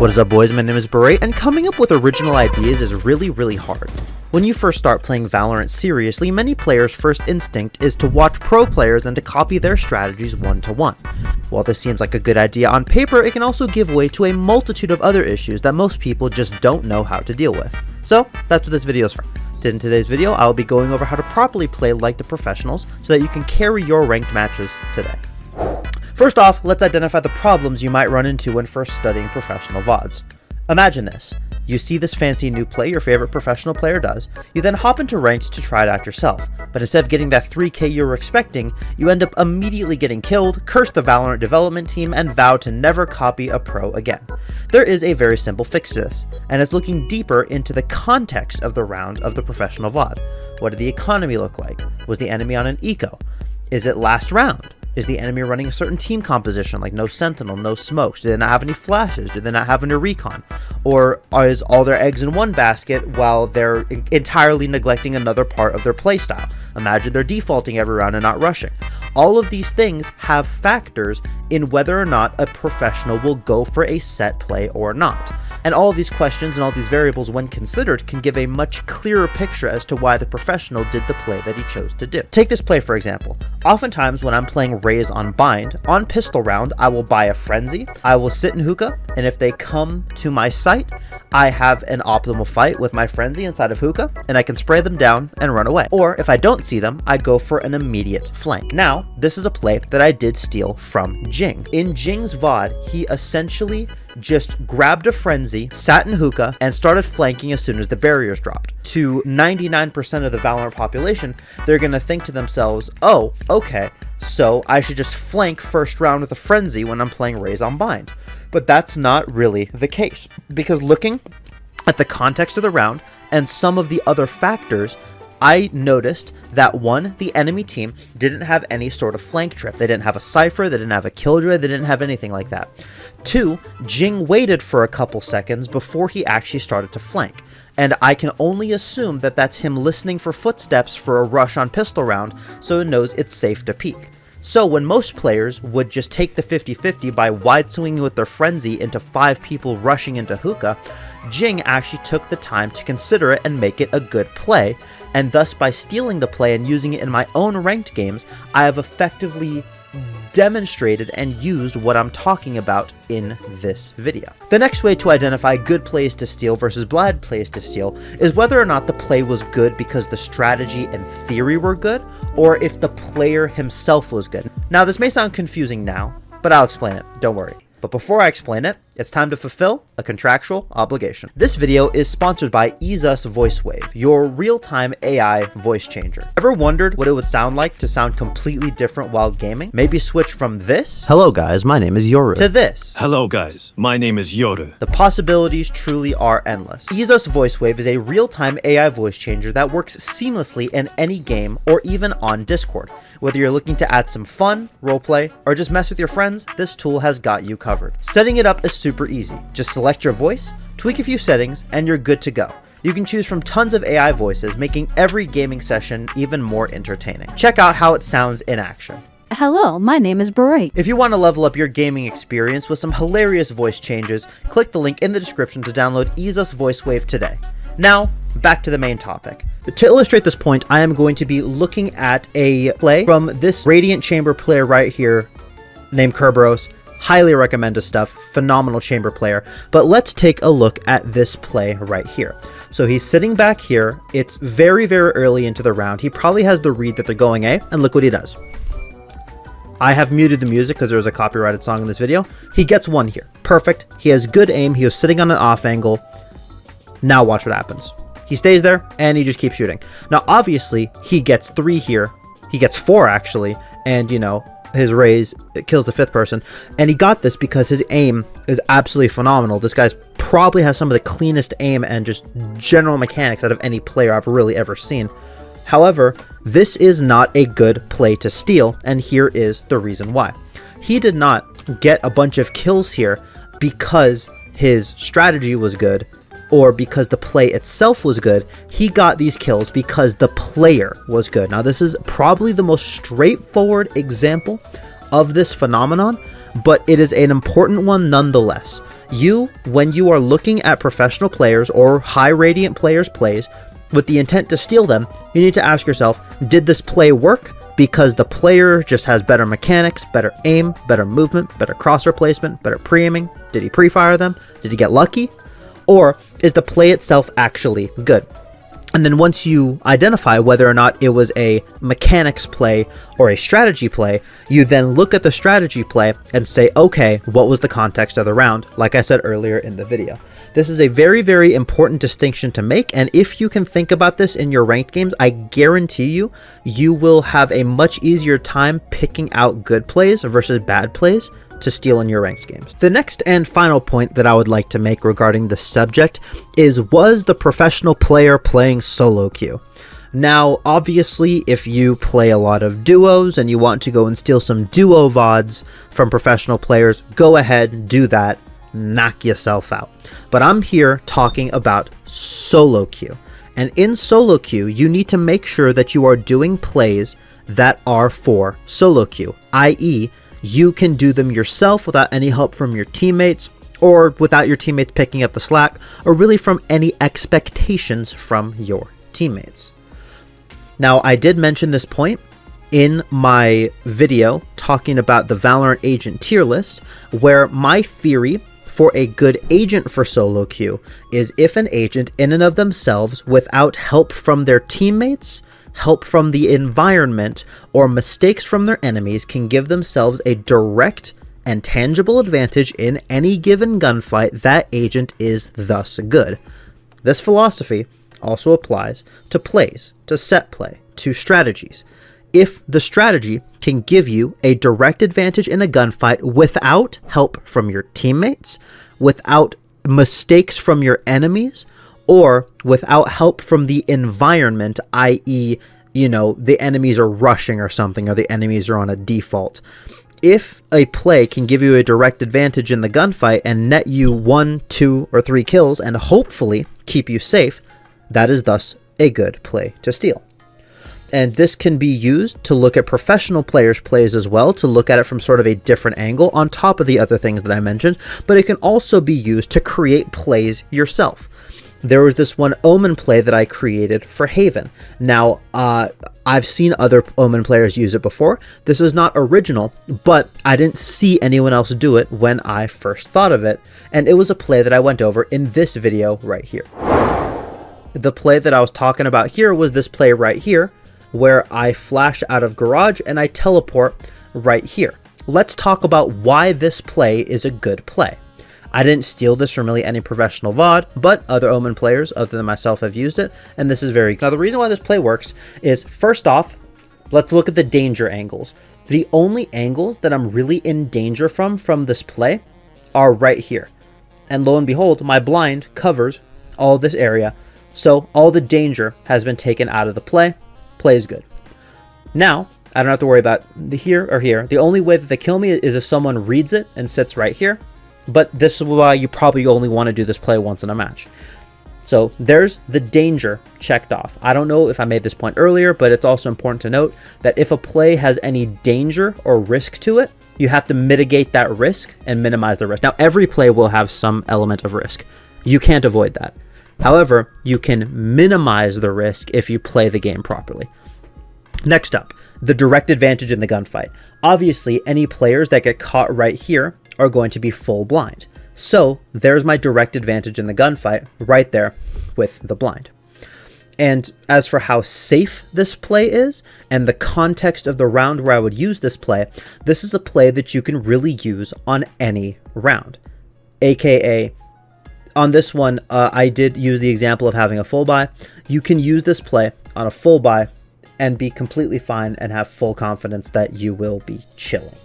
What is up, boys? My name is Berate, and coming up with original ideas is really hard. When you first start playing Valorant seriously, many players' first instinct is to watch pro players and to copy their strategies one-to-one. While this seems like a good idea on paper, it can also give way to a multitude of other issues that most people just don't know how to deal with. So, that's what this video is for. In today's video, I will be going over how to properly play like the professionals so that you can carry your ranked matches today. First off, let's identify the problems you might run into when first studying professional VODs. Imagine this. You see this fancy new play your favorite professional player does, you then hop into ranked to try it out yourself, but instead of getting that 3k you were expecting, you end up immediately getting killed, curse the Valorant development team, and vow to never copy a pro again. There is a very simple fix to this, and it's looking deeper into the context of the round of the professional VOD. What did the economy look like? Was the enemy on an eco? Is it last round? Is the enemy running a certain team composition, like no sentinel, no smokes? Do they not have any flashes? Do they not have any recon? Or is all their eggs in one basket while they're entirely neglecting another part of their playstyle? Imagine they're defaulting every round and not rushing. All of these things have factors in whether or not a professional will go for a set play or not. And all of these questions and all these variables, when considered, can give a much clearer picture as to why the professional did the play that he chose to do. Take this play for example. Oftentimes when I'm playing Raze on Bind, on pistol round, I will buy a frenzy, I will sit in hookah, and if they come to my site, I have an optimal fight with my frenzy inside of hookah, and I can spray them down and run away. Or if I don't see them, I go for an immediate flank. Now, this is a play that I did steal from Jing. In Jing's VOD, he essentially just grabbed a frenzy, sat in hookah, and started flanking as soon as the barriers dropped. To 99% of the Valorant population, they're gonna think to themselves, oh, okay, so I should just flank first round with a frenzy when I'm playing Raze on Bind. But that's not really the case, because looking at the context of the round and some of the other factors, I noticed that one, the enemy team didn't have any sort of flank trip. They didn't have a Cypher, they didn't have a Killjoy, they didn't have anything like that. Two, Jing waited for a couple seconds before he actually started to flank. And I can only assume that that's him listening for footsteps for a rush on pistol round, so it knows it's safe to peek. So when most players would just take the 50-50 by wide swinging with their frenzy into 5 people rushing into hookah, Jing actually took the time to consider it and make it a good play, and thus by stealing the play and using it in my own ranked games, I have effectively demonstrated and used what I'm talking about in this video. The next way to identify good plays to steal versus bad plays to steal is whether or not the play was good because the strategy and theory were good, or if the player himself was good. Now, this may sound confusing now, but I'll explain it, don't worry. But before I explain it, it's time to fulfill a contractual obligation. This video is sponsored by Easus VoiceWave, your real-time AI voice changer. Ever wondered what it would sound like to sound completely different while gaming? Maybe switch from this, "Hello guys, my name is Yoru," to this, "Hello guys, my name is Yoru." The possibilities truly are endless. Easus VoiceWave is a real-time AI voice changer that works seamlessly in any game or even on Discord. Whether you're looking to add some fun, roleplay, or just mess with your friends, this tool has got you covered. Setting it up is super easy. Just select your voice, tweak a few settings, and you're good to go. You can choose from tons of AI voices, making every gaming session even more entertaining. Check out how it sounds in action. "Hello, my name is Berate." If you want to level up your gaming experience with some hilarious voice changes, click the link in the description to download Easus VoiceWave today. Now, back to the main topic. To illustrate this point, I am going to be looking at a play from this Radiant Chamber player right here, named Kerberos. Highly recommend his stuff, phenomenal chamber player. But let's take a look at this play right here. So he's sitting back here, it's very early into the round, he probably has the read that they're going A, and look what he does. I have muted the music because there's a copyrighted song in this video. He gets one here, perfect, he has good aim, he was sitting on an off angle. Now watch what happens. He stays there, and he just keeps shooting. Now obviously, he gets 3 here, he gets 4 actually, and you know, his Raze, it kills the 5th person, and he got this because his aim is absolutely phenomenal. This guy's probably has some of the cleanest aim and just general mechanics out of any player I've really ever seen. However, this is not a good play to steal, and here is the reason why. He did not get a bunch of kills here because his strategy was good or because the play itself was good. He got these kills because the player was good. Now, this is probably the most straightforward example of this phenomenon, but it is an important one nonetheless. When you are looking at professional players or high radiant players' plays with the intent to steal them, you need to ask yourself, did this play work because the player just has better mechanics, better aim, better movement, better crosshair placement, better pre-aiming? Did he pre-fire them? Did he get lucky? Or is the play itself actually good? And then once you identify whether or not it was a mechanics play or a strategy play, you then look at the strategy play and say, okay, what was the context of the round? Like I said earlier in the video. This is a very, very important distinction to make. And if you can think about this in your ranked games, I guarantee you, you will have a much easier time picking out good plays versus bad plays to steal in your ranked games. The next and final point that I would like to make regarding this subject is, was the professional player playing solo queue? Now, obviously, if you play a lot of duos and you want to go and steal some duo VODs from professional players, go ahead, do that, knock yourself out. But I'm here talking about solo queue. And in solo queue, you need to make sure that you are doing plays that are for solo queue, i.e., you can do them yourself without any help from your teammates, or without your teammates picking up the slack, or really from any expectations from your teammates. Now, I did mention this point in my video talking about the Valorant agent tier list, where my theory for a good agent for solo queue is if an agent in and of themselves, without help from their teammates, help from the environment, or mistakes from their enemies, can give themselves a direct and tangible advantage in any given gunfight, that agent is thus good. This philosophy also applies to plays, to set play, to strategies. If the strategy can give you a direct advantage in a gunfight without help from your teammates, without mistakes from your enemies, or without help from the environment, i.e., the enemies are rushing or something, or the enemies are on a default. If a play can give you a direct advantage in the gunfight and net you 1, 2, or 3 kills and hopefully keep you safe, that is thus a good play to steal. And this can be used to look at professional players' plays as well, to look at it from sort of a different angle on top of the other things that I mentioned, but it can also be used to create plays yourself. There was this one Omen play that I created for Haven. Now, I've seen other Omen players use it before. This is not original, but I didn't see anyone else do it when I first thought of it, and it was a play that I went over in this video right here. The play that I was talking about here was this play right here, where I flash out of garage and I teleport right here. Let's talk about why this play is a good play. I didn't steal this from really any professional VOD, but other Omen players other than myself have used it, and this is very good. Now, the reason why this play works is, first off, let's look at the danger angles. The only angles that I'm really in danger from this play are right here. And lo and behold, my blind covers all this area, so all the danger has been taken out of the play. Play is good. Now, I don't have to worry about the here or here. The only way that they kill me is if someone reads it and sits right here. But this is why you probably only want to do this play once in a match. So there's the danger checked off. I don't know if I made this point earlier, but it's also important to note that if a play has any danger or risk to it, you have to mitigate that risk and minimize the risk. Now, every play will have some element of risk. You can't avoid that. However, you can minimize the risk if you play the game properly. Next up, the direct advantage in the gunfight. Obviously, any players that get caught right here are going to be full blind. So there's my direct advantage in the gunfight right there with the blind. And as for how safe this play is and the context of the round where I would use this play, this is a play that you can really use on any round. AKA, on this one, I did use the example of having a full buy. You can use this play on a full buy and be completely fine and have full confidence that you will be chilling.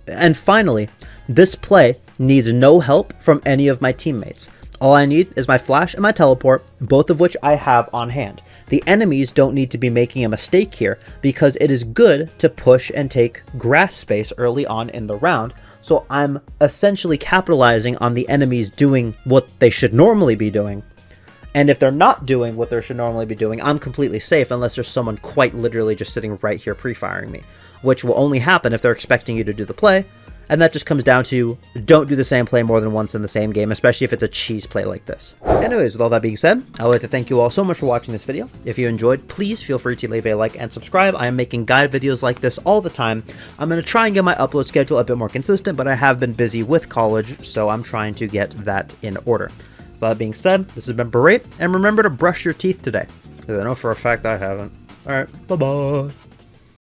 And finally, this play needs no help from any of my teammates. All I need is my flash and my teleport, both of which I have on hand. The enemies don't need to be making a mistake here because it is good to push and take grass space early on in the round. So I'm essentially capitalizing on the enemies doing what they should normally be doing. And if they're not doing what they should normally be doing, I'm completely safe unless there's someone quite literally just sitting right here pre-firing me, which will only happen if they're expecting you to do the play. And that just comes down to don't do the same play more than once in the same game, especially if it's a cheese play like this. Anyways, with all that being said, I would like to thank you all so much for watching this video. If you enjoyed, please feel free to leave a like and subscribe. I am making guide videos like this all the time. I'm going to try and get my upload schedule a bit more consistent, but I have been busy with college, so I'm trying to get that in order. With that being said, this has been Berate, and remember to brush your teeth today, because I know for a fact I haven't. Alright, bye-bye.